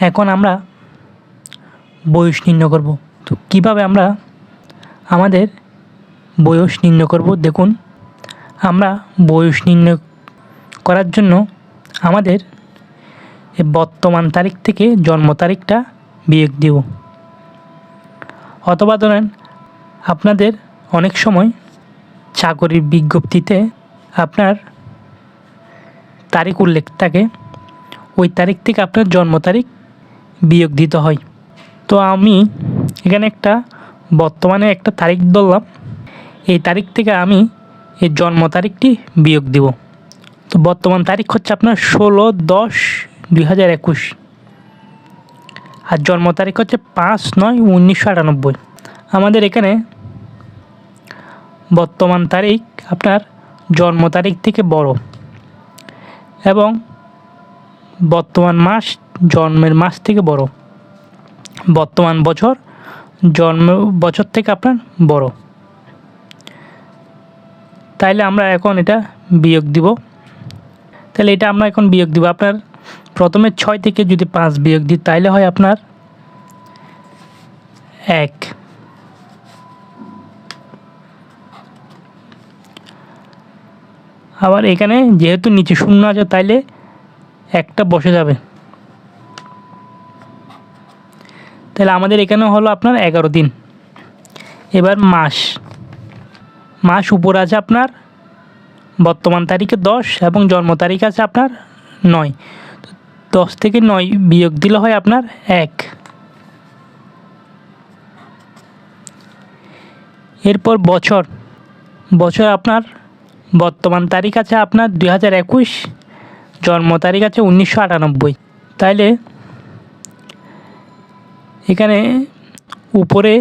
এখন আমরা বয়স নির্ণয় করব। তো কীভাবে আমরা আমাদের বয়স নির্ণয় করব, দেখুন। আমরা বয়স নির্ণয় করার জন্য আমাদের এই বর্তমান তারিখ থেকে জন্ম তারিখটা বিয়োগ দেব। অথবা ধরেন আপনাদের অনেক সময় চাকরির বিজ্ঞপ্তিতে আপনার তারিখ উল্লেখ থাকে, ওই তারিখ থেকে আপনার জন্ম তারিখ বিয়োগ দিতে হয়। তো আমি এখানে বর্তমানে একটা তারিখ ধরলাম, এই তারিখ থেকে আমি এই জন্ম তারিখটি বিয়োগ দেব। তো বর্তমান তারিখ হচ্ছে আপনার 16/10/2021 আর জন্ম তারিখ হচ্ছে 5/9/1998। আমাদের এখানে বর্তমান তারিখ আপনার জন্ম তারিখ থেকে বড় এবং বর্তমান মাস জন্মের মাস থেকে বড়, বর্তমান বছর জন্ম বছর থেকে আপনার বড়। তাইলে আমরা এখন এটা বিয়োগ দিব। তাহলে এটা আমরা এখন বিয়োগ দিব। আপনার প্রথমে 6 থেকে যদি 5 বিয়োগ দিই তাইলে হয় আপনার 1। আবার এখানে যেহেতু নিচে শূন্য আছে তাইলে একটা বসে যাবে। তাহলে আমাদের এখানে হলো আপনার 11 দিন। এবার মাস উপরে আছে আপনার বর্তমান তারিখে 10 এবং জন্ম তারিখ আছে আপনার 9। 10 থেকে 9 বিয়োগ দিলে হয় আপনার 1। এরপর বছর আপনার বর্তমান তারিখ আছে আপনার 2021, জন্ম তারিখ আছে 1998। তাইলে এখানে উপরে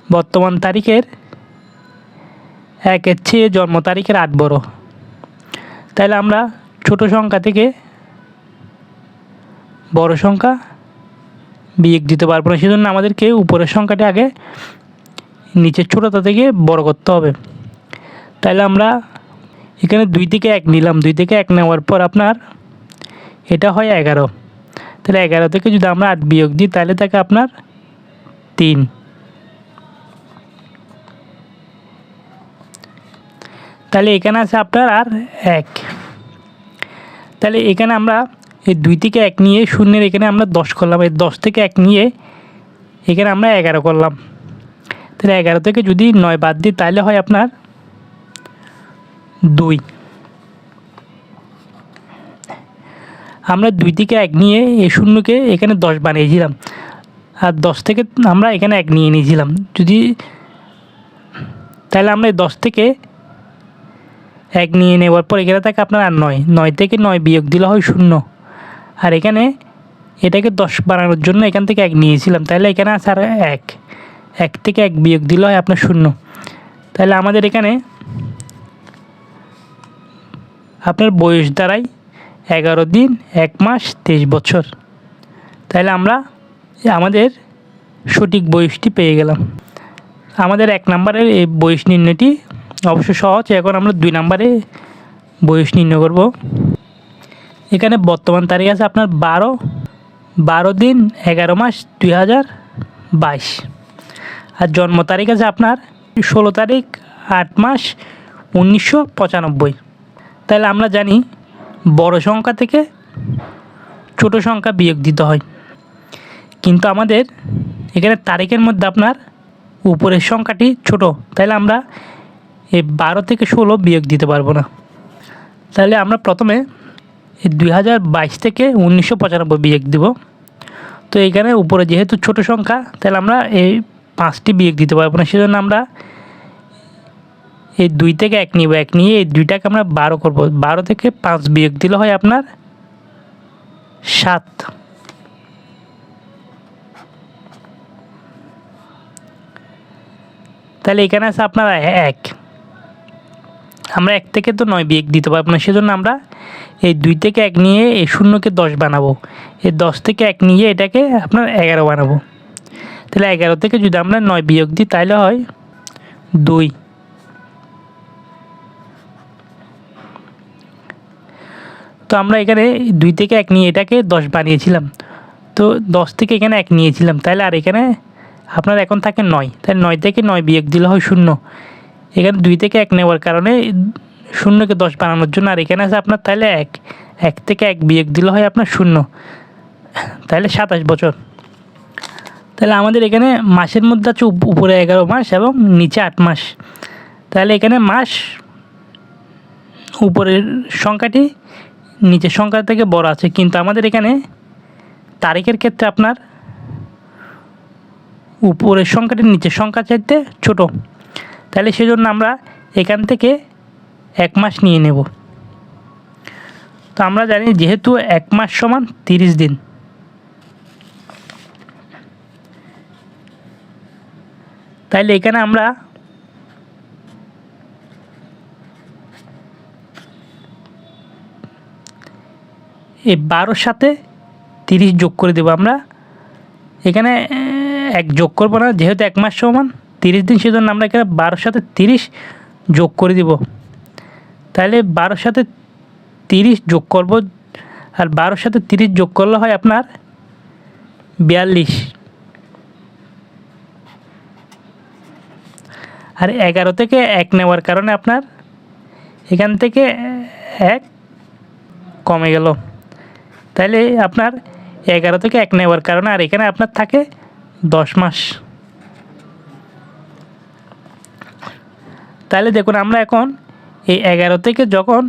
বর্তমান তারিখের 1-এর চেয়ে জন্ম তারিখের 8 বড়। তাহলে আমরা ছোট সংখ্যা থেকে বড় সংখ্যা বিয়োগ দিতে পারবো না, সেজন্য আমাদেরকে উপরের সংখ্যাটি আগে নিচের ছোটটা থেকে বড় করতে হবে। তাহলে আমরা এখানে 2 থেকে 1 নিলাম। 2 থেকে 1 নেওয়ার পর আপনার এটা হয় 11। তাহলে 11 থেকে যদি আমরা 8 বিয়োগ দিই তাহলে থাকে আপনার 3। তাহলে এখানে আছে আপনার আর 1। তাহলে এখানে আমরা এই 2 থেকে 1 নিয়ে শূন্যের এখানে আমরা 10 করলাম। এই 10 থেকে 1 নিয়ে এখানে আমরা 11 করলাম। তাহলে 11 থেকে যদি 9 বাদ দিই তাহলে হয় আপনার 2। আমরা 2 থেকে 1 নিয়ে এই শূন্যকে এখানে 10 বানিয়েছিলাম, আর 10 থেকে আমরা এখানে 1 নিয়ে নিয়েছিলাম। তাহলে আমরা 10 থেকে 1 নিয়ে নেওয়ার পর এখানে থাকে আপনার আর 9। 9 থেকে 9 বিয়োগ দিলে হয় 0। আর এখানে এটাকে 10 বানানোর জন্য এখান থেকে 1 নিয়েছিলাম, তাহলে এখানে আছে আর 1। 1 থেকে 1 বিয়োগ দিলে হয় আপনার 0। তাহলে আমাদের এখানে আপনার বয়স দাঁড়ায় 11 দিন 1 মাস 23 বছর। তাহলে আমরা আমাদের সঠিক বয়সটি পেয়ে গেলাম। আমাদের 1 নম্বরের এই বয়স নির্ণয়টি অবশ্য সহজ। এখন আমরা 2 নম্বরে বয়স নির্ণয় করব। এখানে বর্তমান তারিখ আছে আপনার 12 দিন 11 মাস 2022 আর জন্ম তারিখ আছে আপনার 16 তারিখ 8 মাস 1995। তাহলে আমরা জানি বড় সংখ্যা থেকে ছোট সংখ্যা বিয়োগ দিতে হয়, কিন্তু আমাদের এখানে তারিখের মধ্যে আপনার উপরের সংখ্যাটি ছোট, তাহলে আমরা এই 12 থেকে 16 বিয়োগ দিতে পারবো না। তাহলে আমরা প্রথমে এই 2022 থেকে 1995 বিয়োগ দেব। তো এইখানে উপরে যেহেতু ছোট সংখ্যা তাহলে আমরা এই 5টি বিয়োগ দিতে পারবো না, সেজন্য আমরা এই 2 থেকে 1 নিব। 1 নিয়ে এই 2টাকে আমরা 12 করব। 12 থেকে 5 বিয়োগ দিলে হয় আপনার 7। তাহলে এখানে আছে আপনার 1। আমরা 1 থেকে তো 9 বিয়োগ দিতে পারবো না, সেজন্য আমরা এই 2 থেকে 1 নিয়ে এই শূন্যকে 10 বানাবো। এই 10 থেকে 1 নিয়ে এটাকে আপনার 11 বানাবো। তাহলে 11 থেকে যদি আমরা 9 বিয়োগ দিই তাহলে হয় 2। তো আমরা এখানে 2 থেকে 1 নিয়ে এটাকে 10 বানিয়েছিলাম। তো 10 থেকে এখানে 1 নিয়েছিলাম, তাহলে আর এখানে আপনার এখন থাকে 9, তাহলে 9 থেকে 9 বিয়োগ দিলে হয় 0। এখানে 2 থেকে 1 নেওয়ার কারণে 0কে 10 বানানোর জন্য, আর এখানে আছে আপনার তাহলে 1 থেকে 1 বিয়োগ দিলে হয় আপনার 0, তাহলে 27 বছর। তাহলে আমাদের এখানে মাসের মধ্যে আছে উপরে 11 মাস এবং নিচে 8 মাস। তাহলে এখানে মাস উপরের সংখ্যাটি নিচের সংখ্যা থেকে বড় আছে, কিন্তু আমাদের এখানে তারিখের ক্ষেত্রে আপনার উপরের সংখ্যাটি নিচের সংখ্যা চাইতে ছোট। তাহলে সেজন্য আমরা এখান থেকে 1 মাস নিয়ে নেব। তো আমরা জানি যেহেতু 1 মাস সমান 30 দিন, তাইলে এখানে আমরা এই 12-র সাথে 30 যোগ করে দেবো। আমরা এখানে 1 যোগ করবো না, যেহেতু 1 মাস সমান 30 দিন, সেজন্য আমরা এখানে 12-র সাথে 30 যোগ করে দিব। তাহলে 12-র সাথে 30 যোগ করব, আর 12-র সাথে 30 যোগ করলে হয় আপনার 42। আর 11 থেকে 1 নেওয়ার কারণে আপনার এখান থেকে 1 কমে গেল। তাহলে আপনার 11 থেকে 1 নেওয়ার কারণে আর এখানে আপনার থাকে 10 মাস। তাহলে দেখুন আমরা এখন এই 11 থেকে যখন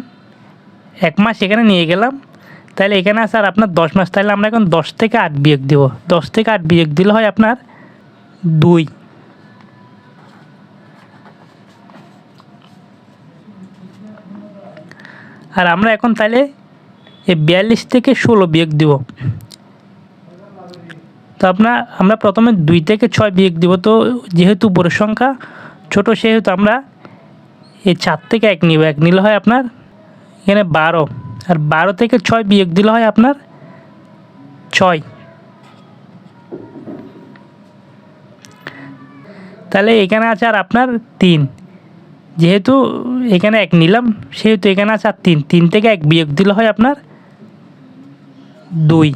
1 মাস এখানে নিয়ে গেলাম, তাহলে এখানে আছে আর আপনার 10 মাস। তাহলে আমরা এখন 10 থেকে 8 বিয়োগ দেব। 10 থেকে 8 বিয়োগ দিলে হয় আপনার 2। আর আমরা এখন তাহলে এই 42 থেকে 16 বিয়োগ দিব। তো আমরা প্রথমে 2 থেকে 6 বিয়োগ দিব। তো যেহেতু উপরের সংখ্যা ছোট, সেহেতু আমরা এই 4 থেকে 1 নিব। 1 নিলে হয় আপনার এখানে 12, আর 12 থেকে 6 বিয়োগ দিলে হয় আপনার 6। তাহলে এখানে আছে আর আপনার 3, যেহেতু এখানে 1 নিলাম সেহেতু এখানে আছে আর 3। 3 থেকে 1 বিয়োগ দিলে হয় আপনার 2।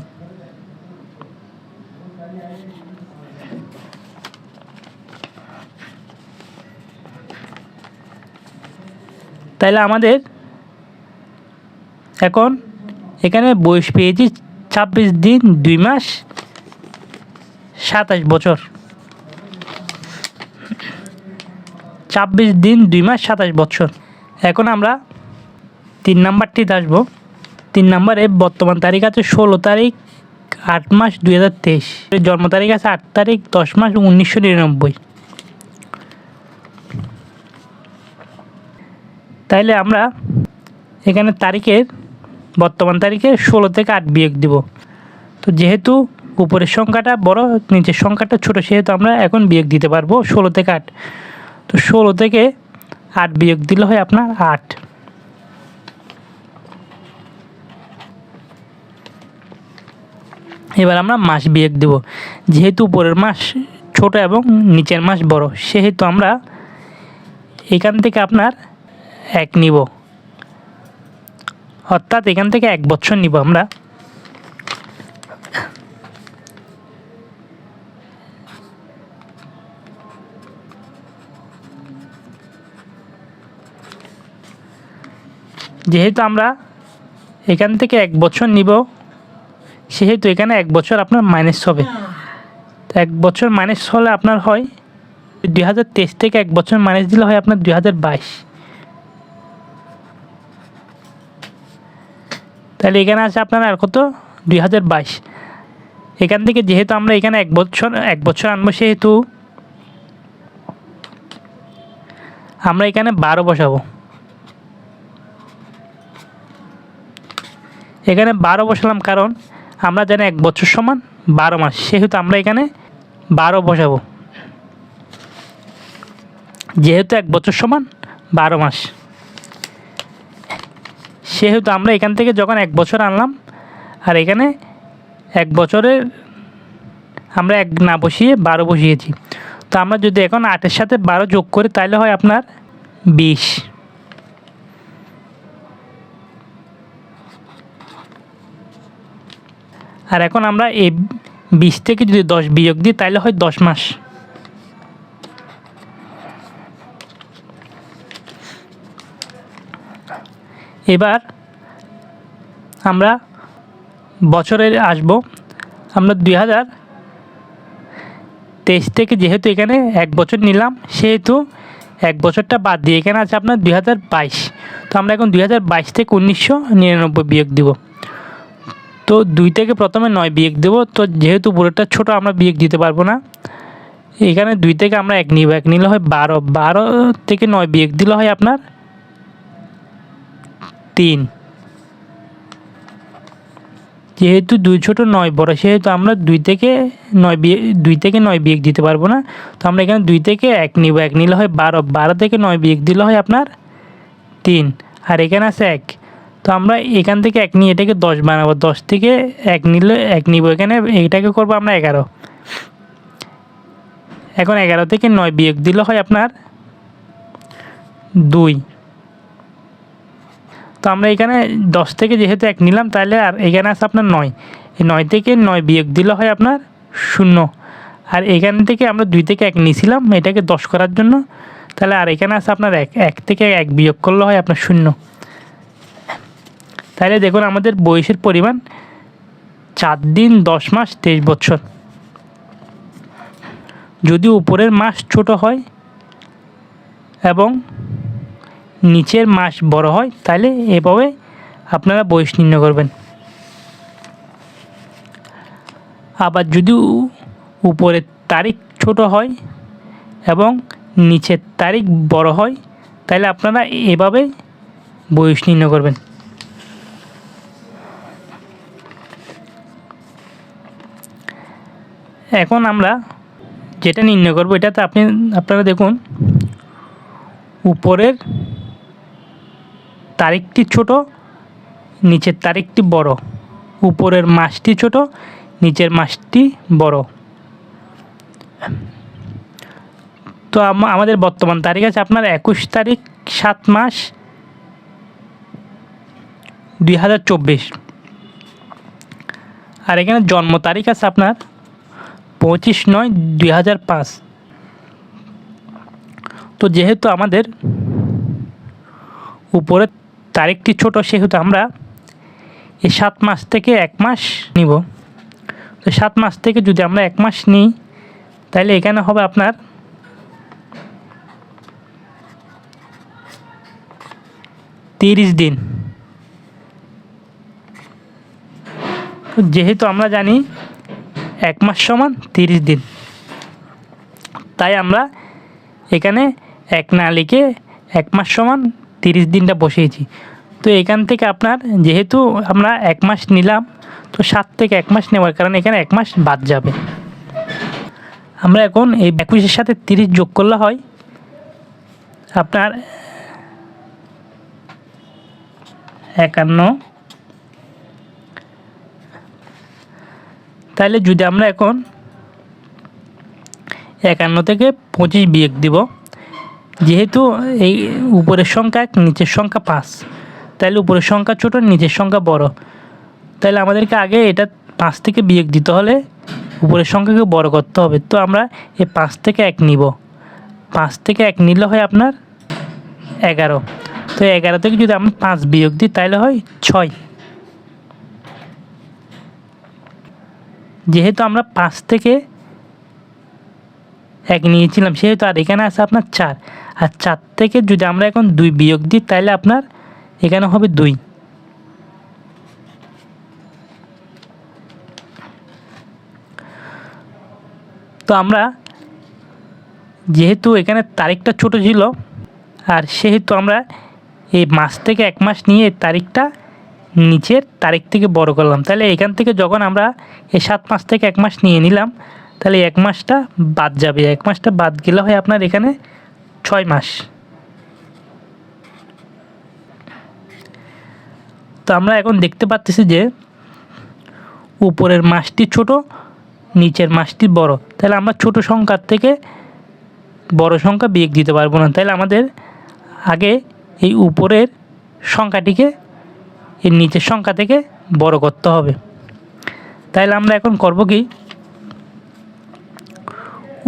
তাহলে আমাদের এখন এখানে বয়স পেয়েছি 26 দিন 2 মাস 27 বছর। 26 দিন 2 মাস 27 বছর। এখন আমরা 3 নাম্বারটিতে আসবো। 3 নাম্বারে বর্তমান তারিখ আছে 16 তারিখ 8 মাস 2023। জন্ম তারিখ আছে 8 তারিখ 10 মাস 1999। তাইলে আমরা এখানে তারিখের বর্তমান তারিখে 16 থেকে 8 বিয়োগ দিব। তো যেহেতু উপরের সংখ্যাটা বড় নিচের সংখ্যাটা ছোট, সেহেতু আমরা এখন বিয়োগ দিতে পারবো 16 থেকে 8। তো 16 থেকে 8 বিয়োগ দিলে হয় আপনার 8। এবার আমরা মাস বিয়োগ দেব। যেহেতু উপরের মাস ছোট এবং নিচের মাস বড়, সেহেতু আমরা এখান থেকে আপনার 1 নিব, অর্থাৎ এখান থেকে 1 বছর নিব আমরা। যেহেতু আমরা এখান থেকে 1 বছর নিব, সেহেতু এখানে 1 বছর আপনার মাইনাস হবে। তো 1 বছর মাইনাস হলে আপনার হয় 2023 থেকে 1 বছর মাইনাস দিলে হয় আপনার 2022। তাহলে এখানে আছে আপনার আর কত 2022। এখান থেকে যেহেতু আমরা এখানে 1 বছর আনবো, সেহেতু আমরা এখানে 12 বসাবো। এখানে 12 বসালাম, কারণ আমরা জানি 1 বছর সমান 12 মাস, সেহেতু আমরা এখানে 12 বসাবো। যেহেতু 1 বছর সমান 12 মাস, সেহেতু আমরা এখান থেকে যখন 1 বছর আনলাম, আর এখানে 1 বছরের আমরা 1 না বসিয়ে 12 বসিয়েছি। তো আমরা যদি এখন 8-এর সাথে 12 যোগ করি, তাহলে হয় আপনার 20। আর এখন আমরা এই 20 থেকে যদি 10 বিয়োগ দিই তাহলে হয় 10 মাস। এবার আমরা বছরের আসব। আমরা 2023 থেকে যেহেতু এখানে 1 বছর নিলাম, সেহেতু 1 বছরটা বাদ দিয়ে এখানে আছে আপনার 2022। তো আমরা এখন 2022 থেকে 1999 বিয়োগ দিব। তো 2 থেকে প্রথমে 9 বিয়োগ দেব। তো যেহেতু পুরোটা ছোট আমরা বিয়োগ দিতে পারবো না, এখানে 2 থেকে আমরা 1 নিব, 1 নিলে হয় 12, 12 থেকে 9 বিয়োগ দিলে হয় আপনার 3। যেহেতু 2 ছোট 9 বড়, সেহেতু আমরা 2 থেকে 9 বিয়োগ দিতে পারবো না। তো আমরা এখানে 2 থেকে 1 নিব, 1 নিলে হয় 12, 12 থেকে 9 বিয়োগ দিলে হয় আপনার 3, আর এখানে আছে 1। তো আমরা এখান থেকে 1 নিয়ে এটাকে 10 বানাবো, 10 থেকে 1 নিলে 1 নিব, এখানে এইটাকে করবো আমরা 11। এখন 11 থেকে 9 বিয়োগ দিলে হয় আপনার 2। তো আমরা এখানে 10 থেকে যেহেতু 1 নিলাম, তাহলে আর এখানে আছে আপনার 9। এই 9 থেকে 9 বিয়োগ দিলে হয় আপনার 0। আর এখান থেকে আমরা 2 থেকে 1 নিয়েছিলাম এটাকে 10 করার জন্য, তাহলে আর এখানে আছে আপনার 1, 1 থেকে 1 বিয়োগ করলে হয় আপনার 0। তাহলে দেখুন আমাদের বয়সের পরিমাণ 4 দিন 10 মাস 23 বছর। যদি উপরের মাস ছোট হয় এবং নিচের মাস বড় হয়, তাহলে এভাবে আপনারা বয়স নির্ণয় করবেন। আবার যদি উপরের তারিখ ছোট হয় এবং নিচের তারিখ বড় হয়, তাহলে আপনারা এভাবে বয়স নির্ণয় করবেন। এখন আমরা যেটা নির্ণয় করব, এটাতে আপনারা দেখুন উপরের তারিখটি ছোট, নিচের তারিখটি বড়, উপরের মাসটি ছোট, নিচের মাসটি বড়। তো আমাদের বর্তমান তারিখ আছে আপনার 21 তারিখ 7 মাস 2024। আর এখানে জন্ম তারিখ আছে আপনার 25/9/2005। তো যেহেতু আমাদের উপরের তারিখটি ছোট, সেহেতু আমরা এই 7 মাস থেকে 1 মাস নিব। তো 7 মাস থেকে যদি আমরা 1 মাস নিই, তাহলে এখানে হবে আপনার 30 দিন। যেহেতু আমরা জানি 1 মাস সমান 30 দিন, তাই আমরা এখানে 1 না লিখে 1 মাস সমান 30 দিনটা বসিয়েছি। তো এখান থেকে আপনার যেহেতু আমরা 1 মাস নিলাম, তো 7 থেকে 1 মাস নেওয়ার কারণে এখানে 1 মাস বাদ যাবে। আমরা এখন এই 21-এর সাথে 30 যোগ করলে হয় আপনার 51। তাহলে যদি আমরা এখন 51 থেকে 25 বিয়োগ দিব, যেহেতু এই উপরের সংখ্যা 1, নিচের সংখ্যা 5, তাহলে উপরের সংখ্যা ছোট, নিচের সংখ্যা বড়। তাহলে আমাদেরকে আগে এটা 5 থেকে বিয়োগ দিতে হলে উপরের সংখ্যাকে বড় করতে হবে। তো আমরা এই 5 থেকে 1 নিব, 5 থেকে 1 নিলে হয় আপনার 11। তো 11 থেকে যদি আমরা 5 বিয়োগ দিই, তাহলে হয় 6। যেহেতু আমরা 5 থেকে 1 নিয়েছিলাম, সেহেতু আর এখানে আছে আপনার 4। আর 4 থেকে যদি আমরা এখন 2 বিয়োগ দিই, তাহলে আপনার এখানে হবে 2। তো আমরা যেহেতু এখানে তারিখটা ছোট ছিল, আর সেহেতু আমরা এই মাস থেকে 1 মাস নিয়ে তারিখটা নিচের তারিখ থেকে বড় করলাম। তাহলে এখান থেকে যখন আমরা এই 7 মাস থেকে 1 মাস নিয়ে নিলাম, তাহলে 1 মাসটা বাদ যাবে। 1 মাসটা বাদ গেলে হয় আপনার এখানে 6 মাস। তো আমরা এখন দেখতে পাচ্ছি যে উপরের মাসটি ছোট, নিচের মাসটি বড়। তাহলে আমরা ছোট সংখ্যার থেকে বড় সংখ্যা বিয়োগ দিতে পারবো না। তাহলে আমাদের আগে এই উপরের সংখ্যাটিকে এর নিচের সংখ্যা থেকে বড় করতে হবে। তাহলে আমরা এখন করব কি,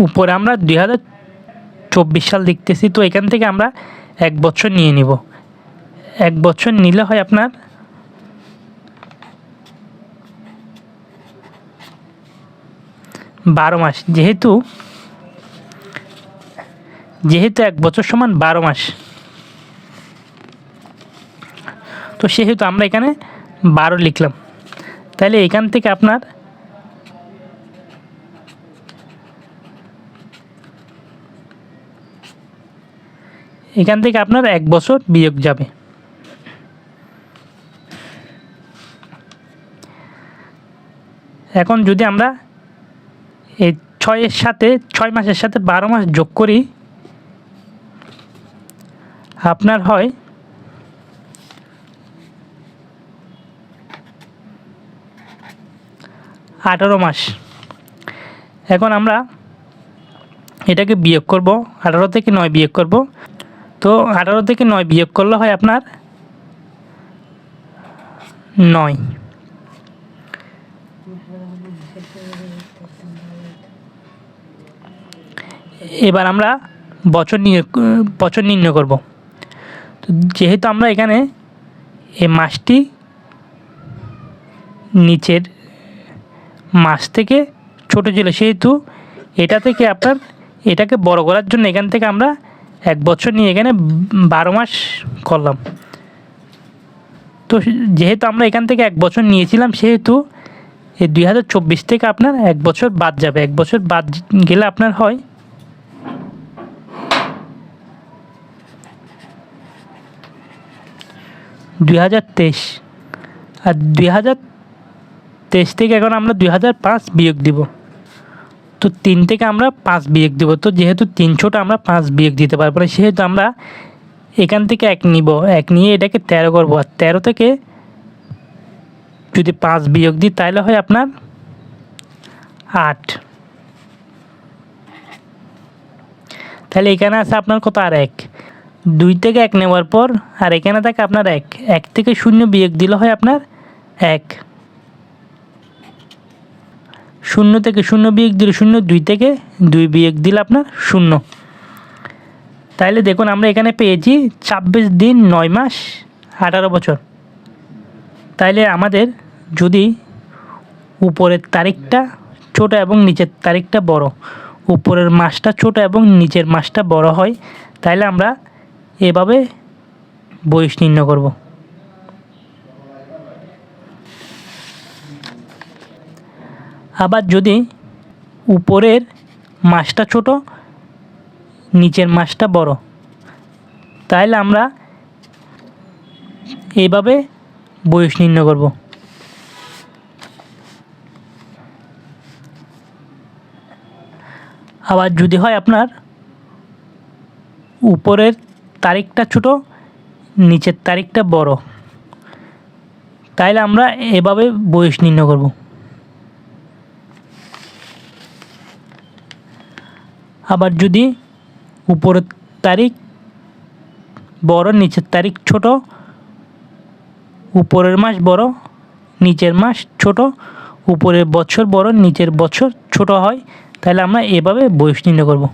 উপরে আমরা 2024 সাল দেখতেছি, তো এখান থেকে আমরা 1 বছর নিয়ে নিব। 1 বছর নিলে হয় আপনার 12 মাস, যেহেতু 1 বছর সমান 12 মাস, তো সেহেতু আমরা এখানে 12 লিখলাম। তাহলে এখান থেকে আপনার আপনার 1 বছর বিয়োগ যাবে। এখন যদি আমরা এই 6 মাসের সাথে 12 মাস যোগ করি, আপনার হয় 18 মাস। এখন আমরা এটাকে বিয়োগ করব, 18 থেকে 9 বিয়োগ করব। তো 18 থেকে 9 বিয়োগ করলে হয় আপনার 9। এবার আমরা বছর নির্ণয় করব। তো যেহেতু আমরা এখানে এই মাসটি নিচের মাস থেকে ছোট ছিল, সেহেতু এটা থেকে আপনার এটাকে বড় করার জন্য এখান থেকে আমরা 1 বছর নিয়ে এখানে 12 মাস করলাম। তো যেহেতু আমরা এখান থেকে 1 বছর নিয়েছিলাম, সেহেতু এই 2024 থেকে আপনার 1 বছর বাদ যাবে। 1 বছর বাদ গেলে আপনার হয় 2023। আর 2023 থেকে এখন আমরা 2005 বিয়োগ দিব। তো 3 থেকে আমরা 5 বিয়োগ দিব। তো যেহেতু 3 ছোট, আমরা 5 বিয়োগ দিতে পারবো না, সেহেতু আমরা এখান থেকে 1 নিব। 1 নিয়ে এটাকে 13 করবো। আর 13 থেকে যদি 5 বিয়োগ দিই, তাহলে হয় আপনার 8। তাহলে এখানে আছে আপনার কত? আর 1। 2 থেকে 1 নেওয়ার পর আর এখানে থাকে আপনার 1। 1 থেকে 0 বিয়োগ দিলে হয় আপনার 1। 0 থেকে 0 বিয়োগ দিলে 0। 2 থেকে 2 বিয়োগ দিলে আপনার 0। তাইলে দেখুন আমরা এখানে পেয়েছি 26 দিন 9 মাস 18 বছর। তাইলে আমাদের যদি উপরের তারিখটা ছোট এবং নিচের তারিখটা বড়, উপরের মাসটা ছোট এবং নিচের মাসটা বড় হয়, তাইলে আমরা এভাবে বয়স নির্ণয় করব। আবার যদি উপরের মাসটা ছোট, নিচের মাসটা বড়, তাহলে আমরা এইভাবে বয়স নির্ণয় করব। আবার যদি হয় আপনার উপরের তারিখটা ছোট, নিচের তারিখটা বড়, তাহলে আমরা এভাবে বয়স নির্ণয় করব। আবার যদি উপরের তারিখ বড়, নিচের তারিখ ছোট, উপরের মাস বড়, নিচের মাস ছোট, উপরের বছর বড়, নিচের বছর ছোট হয়, তাহলে আমরা এভাবে বয়স নির্ণয় করব।